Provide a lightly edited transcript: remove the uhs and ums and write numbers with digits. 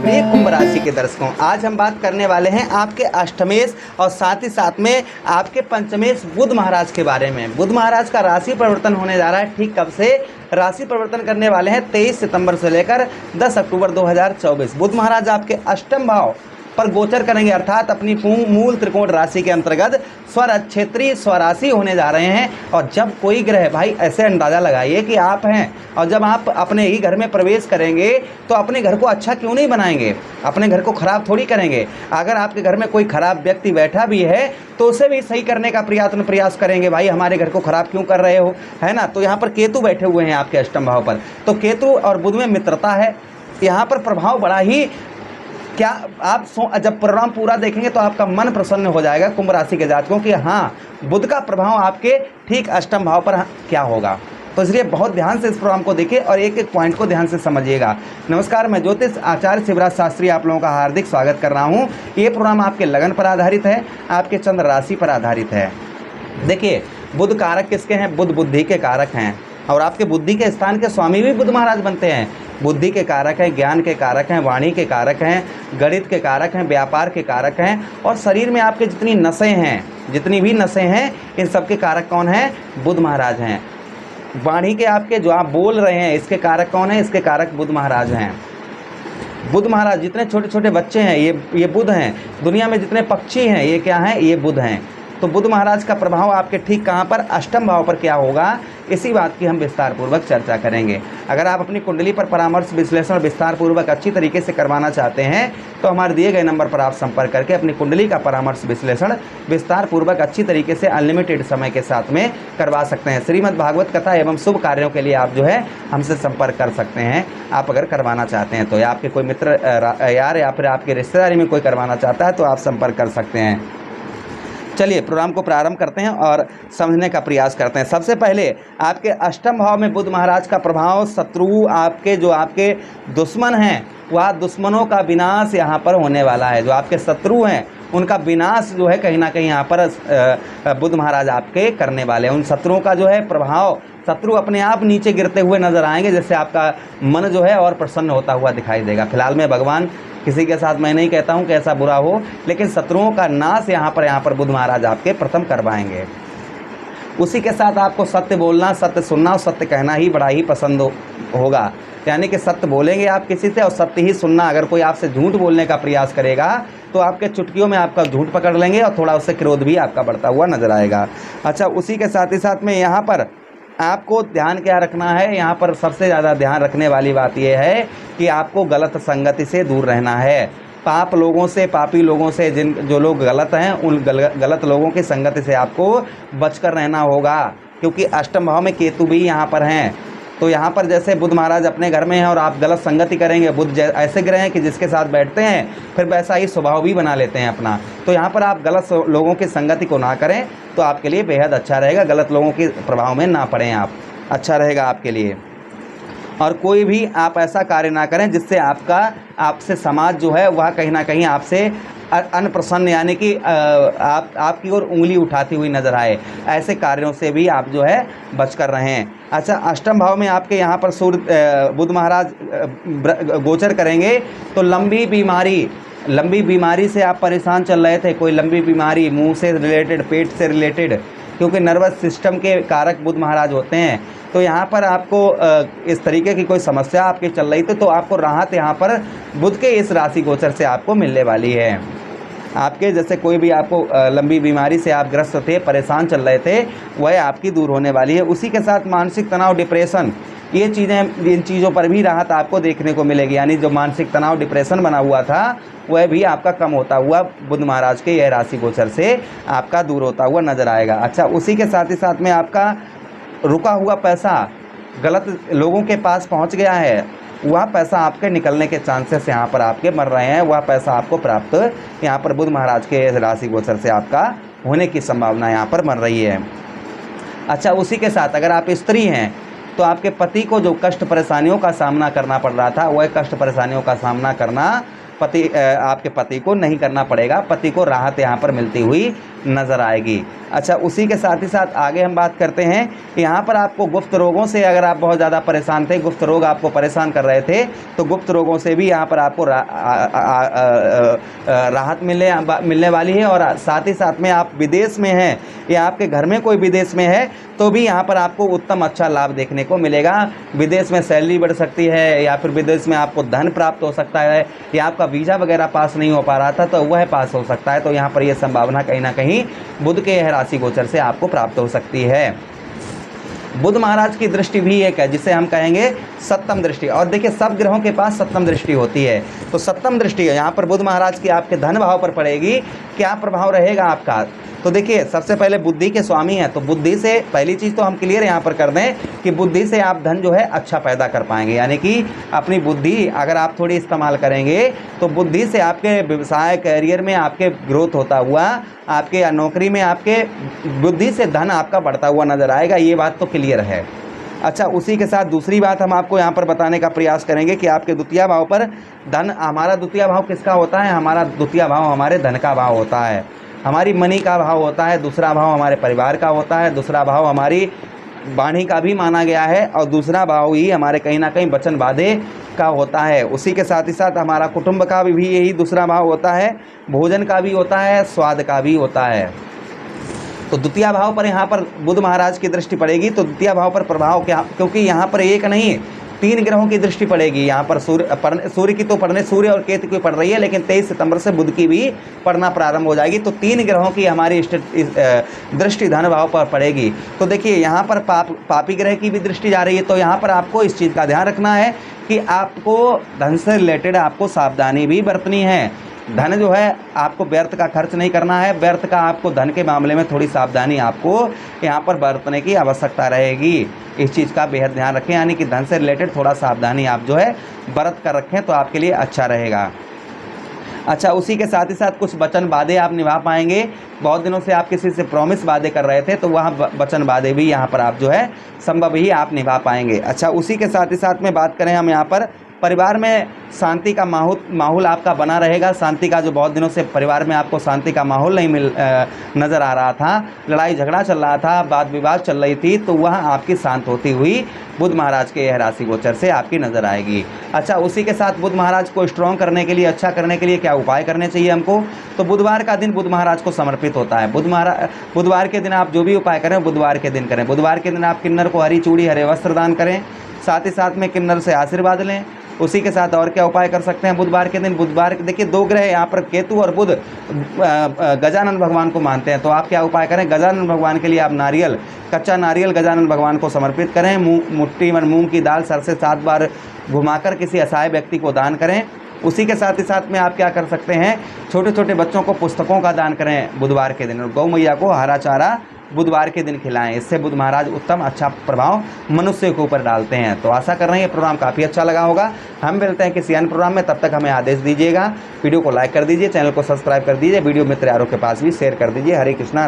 प्रिय कुंभ राशि के दर्शकों, आज हम बात करने वाले हैं आपके अष्टमेश और साथ ही साथ में आपके पंचमेश बुध महाराज के बारे में। बुध महाराज का राशि परिवर्तन होने जा रहा है। ठीक कब से राशि परिवर्तन करने वाले हैं? 23 सितंबर से लेकर 10 अक्टूबर 2024। बुध महाराज आपके अष्टम भाव पर गोचर करेंगे, अर्थात अपनी मूल त्रिकोण राशि के अंतर्गत क्षेत्रीय स्वराशि होने जा रहे हैं। और जब कोई ग्रह, भाई ऐसे अंदाज़ा लगाइए कि आप हैं और जब आप अपने ही घर में प्रवेश करेंगे तो अपने घर को अच्छा क्यों नहीं बनाएंगे, अपने घर को खराब थोड़ी करेंगे। अगर आपके घर में कोई खराब व्यक्ति बैठा भी है तो उसे भी सही करने का प्रयास करेंगे, भाई हमारे घर को खराब क्यों कर रहे हो, है ना। तो यहाँ पर केतु बैठे हुए हैं आपके अष्टम भाव पर, तो केतु और बुध में मित्रता है। यहाँ पर प्रभाव बड़ा ही क्या आप जब प्रोग्राम पूरा देखेंगे तो आपका मन प्रसन्न हो जाएगा कुंभ राशि के जातकों कि हाँ, बुध का प्रभाव आपके ठीक अष्टम भाव पर क्या होगा। तो इसलिए बहुत ध्यान से इस प्रोग्राम को देखिए और एक एक पॉइंट को ध्यान से समझिएगा। नमस्कार, मैं ज्योतिष आचार्य शिवराज शास्त्री आप लोगों का हार्दिक स्वागत कर रहा हूँ। ये प्रोग्राम आपके लगन पर आधारित है, आपके चंद्र राशि पर आधारित है। देखिए, बुध कारक किसके हैं? बुध बुद्धि के कारक हैं और आपके बुद्धि के स्थान के स्वामी भी बुध महाराज बनते हैं। बुद्धि के कारक हैं, ज्ञान के कारक हैं, वाणी के कारक हैं, गणित के कारक हैं, व्यापार के कारक हैं और शरीर में आपके जितनी नसें हैं, जितनी भी नसें हैं, इन सब के कारक कौन हैं? बुध महाराज हैं। वाणी के आपके जो आप बोल रहे हैं इसके कारक कौन है? इसके कारक बुध महाराज हैं। बुध महाराज, जितने छोटे छोटे बच्चे हैं ये बुध हैं। दुनिया में जितने पक्षी हैं ये क्या हैं? ये बुध हैं। तो बुध महाराज का प्रभाव आपके ठीक कहाँ पर? अष्टम भाव पर क्या होगा, इसी बात की हम विस्तार पूर्वक चर्चा करेंगे। अगर आप अपनी कुंडली पर परामर्श विश्लेषण विस्तार पूर्वक अच्छी तरीके से करवाना चाहते हैं तो हमारे दिए गए नंबर पर आप संपर्क करके अपनी कुंडली का परामर्श विश्लेषण विस्तार पूर्वक अच्छी तरीके से अनलिमिटेड समय के साथ में करवा सकते हैं। श्रीमद् भागवत कथा एवं शुभ कार्यों के लिए आप जो है हमसे संपर्क कर सकते हैं, आप अगर करवाना चाहते हैं तो, या आपके कोई मित्र यार या फिर आपके रिश्तेदारी में कोई करवाना चाहता है तो आप संपर्क कर सकते हैं। चलिए प्रोग्राम को प्रारंभ करते हैं और समझने का प्रयास करते हैं। सबसे पहले आपके अष्टम भाव में बुध महाराज का प्रभाव, शत्रु आपके जो आपके दुश्मन हैं वह दुश्मनों का विनाश यहाँ पर होने वाला है। जो आपके शत्रु हैं उनका विनाश जो है कहीं ना कहीं यहाँ पर बुध महाराज आपके करने वाले हैं। उन शत्रुओं का जो है प्रभाव, शत्रु अपने आप नीचे गिरते हुए नजर आएंगे, जिससे आपका मन जो है और प्रसन्न होता हुआ दिखाई देगा। फिलहाल में भगवान किसी के साथ मैं नहीं कहता हूँ कि ऐसा बुरा हो, लेकिन शत्रुओं का नाश यहाँ पर बुध महाराज आपके प्रथम करवाएंगे। उसी के साथ आपको सत्य बोलना, सत्य सुनना और सत्य कहना ही बड़ा ही पसंद होगा। यानी कि सत्य बोलेंगे आप किसी से और सत्य ही सुनना। अगर कोई आपसे झूठ बोलने का प्रयास करेगा तो आपके चुटकियों में आपका झूठ पकड़ लेंगे और थोड़ा उससे क्रोध भी आपका बढ़ता हुआ नजर आएगा। अच्छा, उसी के साथ ही साथ में यहाँ पर आपको ध्यान क्या रखना है? यहाँ पर सबसे ज़्यादा ध्यान रखने वाली बात यह है कि आपको गलत संगति से दूर रहना है। पाप लोगों से, पापी लोगों से, जो लोग गलत हैं उन गलत लोगों की संगति से आपको बचकर रहना होगा, क्योंकि अष्टम भाव में केतु भी यहाँ पर हैं। तो यहाँ पर जैसे बुध महाराज अपने घर में हैं और आप गलत संगति करेंगे, बुध ऐसे ग्रह हैं कि जिसके साथ बैठते हैं फिर वैसा ही स्वभाव भी बना लेते हैं अपना। तो यहाँ पर आप गलत लोगों की संगति को ना करें तो आपके लिए बेहद अच्छा रहेगा। गलत लोगों के प्रभाव में ना पड़ें आप, अच्छा रहेगा आपके लिए। और कोई भी आप ऐसा कार्य ना करें जिससे आपसे समाज जो है वह कहीं ना कहीं आपसे अनप्रसन्न, यानी कि आपकी ओर उंगली उठाती हुई नजर आए। ऐसे कार्यों से भी आप जो है बचकर रहें। अच्छा, अष्टम भाव में आपके यहाँ पर बुध महाराज गोचर करेंगे तो लंबी बीमारी से आप परेशान चल रहे थे, कोई लंबी बीमारी मुंह से रिलेटेड, पेट से रिलेटेड, क्योंकि नर्वस सिस्टम के कारक बुध महाराज होते हैं। तो यहाँ पर आपको इस तरीके की कोई समस्या आपकी चल रही थी तो आपको राहत यहाँ पर बुध के इस राशि गोचर से आपको मिलने वाली है। आपके जैसे कोई भी आपको लंबी बीमारी से आप ग्रस्त थे, परेशान चल रहे थे, वह आपकी दूर होने वाली है। उसी के साथ मानसिक तनाव, डिप्रेशन, ये चीज़ें, इन चीज़ों पर भी राहत आपको देखने को मिलेगी। यानी जो मानसिक तनाव, डिप्रेशन बना हुआ था वह भी आपका कम होता हुआ बुध महाराज के यह राशि गोचर से आपका दूर होता हुआ नजर आएगा। अच्छा, उसी के साथ ही साथ में आपका रुका हुआ पैसा गलत लोगों के पास पहुंच गया है, वह पैसा आपके निकलने के चांसेस यहाँ पर आपके मर रहे हैं। वह पैसा आपको प्राप्त यहाँ पर बुध महाराज के राशि गोचर से आपका होने की संभावना यहाँ पर मर रही है। अच्छा, उसी के साथ अगर आप स्त्री हैं तो आपके पति को जो कष्ट परेशानियों का सामना करना पड़ रहा था वह कष्ट परेशानियों का सामना करना आपके पति को नहीं करना पड़ेगा। पति को राहत यहाँ पर मिलती हुई नज़र आएगी। अच्छा, उसी के साथ ही साथ आगे हम बात करते हैं, यहाँ पर आपको गुप्त रोगों से, अगर आप बहुत ज़्यादा परेशान थे, गुप्त रोग आपको परेशान कर रहे थे, तो गुप्त रोगों से भी यहाँ पर आपको राहत मिलने वाली है। और साथ ही साथ में आप विदेश में हैं या आपके घर में कोई विदेश में है तो भी यहाँ पर आपको उत्तम अच्छा लाभ देखने को मिलेगा। विदेश में सैलरी बढ़ सकती है, या फिर विदेश में आपको धन प्राप्त हो सकता है, या आपका वीज़ा वगैरह पास नहीं हो पा रहा था तो वह पास हो सकता है। तो यहाँ पर यह संभावना कहीं ना कहीं बुध के राशि गोचर से आपको प्राप्त हो सकती है। बुध महाराज की दृष्टि भी एक है जिसे हम कहेंगे सप्तम दृष्टि। और देखिए, सब ग्रहों के पास सप्तम दृष्टि होती है, तो सप्तम दृष्टि है यहाँ पर बुध महाराज की आपके धन भाव पर पड़ेगी। क्या प्रभाव रहेगा आपका? तो देखिए, सबसे पहले बुद्धि के स्वामी हैं, तो बुद्धि से पहली चीज़ तो हम क्लियर यहाँ पर कर दें कि बुद्धि से आप धन जो है अच्छा पैदा कर पाएंगे। यानी कि अपनी बुद्धि अगर आप थोड़ी इस्तेमाल करेंगे तो बुद्धि से आपके व्यवसाय करियर में आपके ग्रोथ होता हुआ, आपके नौकरी में आपके बुद्धि से धन आपका बढ़ता हुआ नज़र आएगा। ये बात तो क्लियर है। अच्छा, उसी के साथ दूसरी बात हम आपको यहाँ पर बताने का प्रयास करेंगे कि आपके द्वितीय भाव पर धन, हमारा द्वितीय भाव किसका होता है? हमारा द्वितीय भाव हमारे धन का भाव होता है, हमारी मनी का भाव होता है। दूसरा भाव हमारे परिवार का होता है, दूसरा भाव हमारी वाणी का भी माना गया है, और दूसरा भाव ही हमारे कहीं ना कहीं वचन वादे का होता है। उसी के साथ ही साथ हमारा कुटुंब का भी यही दूसरा भाव होता है, भोजन का भी होता है, स्वाद का भी होता है। तो द्वितीय भाव पर यहाँ पर बुध महाराज की दृष्टि पड़ेगी तो द्वितीय भाव पर प्रभाव क्या, क्योंकि यहाँ पर एक नहीं 3 ग्रहों की दृष्टि पड़ेगी। यहाँ पर सूर्य की तो पढ़ने, सूर्य और केतु की पड़ रही है, लेकिन 23 सितंबर से बुध की भी पढ़ना प्रारंभ हो जाएगी। तो 3 ग्रहों की हमारी दृष्टि धन भाव पर पड़ेगी। तो देखिए, यहाँ पर पापी ग्रह की भी दृष्टि जा रही है, तो यहाँ पर आपको इस चीज़ का ध्यान रखना है कि आपको धन से रिलेटेड आपको सावधानी भी बरतनी है। धन जो है आपको व्यर्थ का खर्च नहीं करना है, व्यर्थ का आपको धन के मामले में थोड़ी सावधानी आपको यहाँ पर बरतने की आवश्यकता रहेगी। इस चीज़ का बेहद ध्यान रखें, यानी कि धन से रिलेटेड थोड़ा सावधानी आप जो है बरत कर रखें तो आपके लिए अच्छा रहेगा। अच्छा, उसी के साथ ही साथ कुछ वचन वादे आप निभा पाएंगे। बहुत दिनों से आप किसी से प्रॉमिस वादे कर रहे थे तो वहाँ वचन वादे भी यहाँ पर आप जो है संभव ही आप निभा पाएंगे। अच्छा, उसी के साथ ही साथ में बात करें हम यहाँ पर परिवार में शांति का माहौल आपका बना रहेगा। शांति का जो बहुत दिनों से परिवार में आपको शांति का माहौल नहीं नज़र आ रहा था, लड़ाई झगड़ा चल रहा था, वाद विवाद चल रही थी, तो वह आपकी शांत होती हुई बुध महाराज के यह राशि गोचर से आपकी नज़र आएगी। अच्छा, उसी के साथ बुध महाराज को स्ट्रॉन्ग करने के लिए, अच्छा करने के लिए क्या उपाय करने चाहिए हमको? तो बुधवार का दिन बुध महाराज को समर्पित होता है। बुधवार के दिन आप जो भी उपाय करें बुधवार के दिन करें। बुधवार के दिन आप किन्नर को हरी चूड़ी हरे वस्त्र दान करें, साथ ही साथ में किन्नर से आशीर्वाद लें। उसी के साथ और क्या उपाय कर सकते हैं बुधवार के दिन? बुधवार देखिए, 2 ग्रह यहाँ पर केतु और बुध गजानन भगवान को मानते हैं, तो आप क्या उपाय करें? गजानन भगवान के लिए आप नारियल, कच्चा नारियल गजानन भगवान को समर्पित करें। मुट्ठी में मूंग की दाल सर से 7 बार घुमाकर किसी असहाय व्यक्ति को दान करें। उसी के साथ ही साथ में आप क्या कर सकते हैं? छोटे छोटे बच्चों को पुस्तकों का दान करें बुधवार के दिन, और गौ मैया को हरा चारा बुधवार के दिन खिलाएं। इससे बुध महाराज उत्तम अच्छा प्रभाव मनुष्य के ऊपर डालते हैं। तो आशा कर रहे हैं ये प्रोग्राम काफ़ी अच्छा लगा होगा। हम मिलते हैं किसी अन्य प्रोग्राम में, तब तक हमें आदेश दीजिएगा। वीडियो को लाइक कर दीजिए, चैनल को सब्सक्राइब कर दीजिए, वीडियो मित्र यारों के पास भी शेयर कर दीजिए। हरे कृष्णा।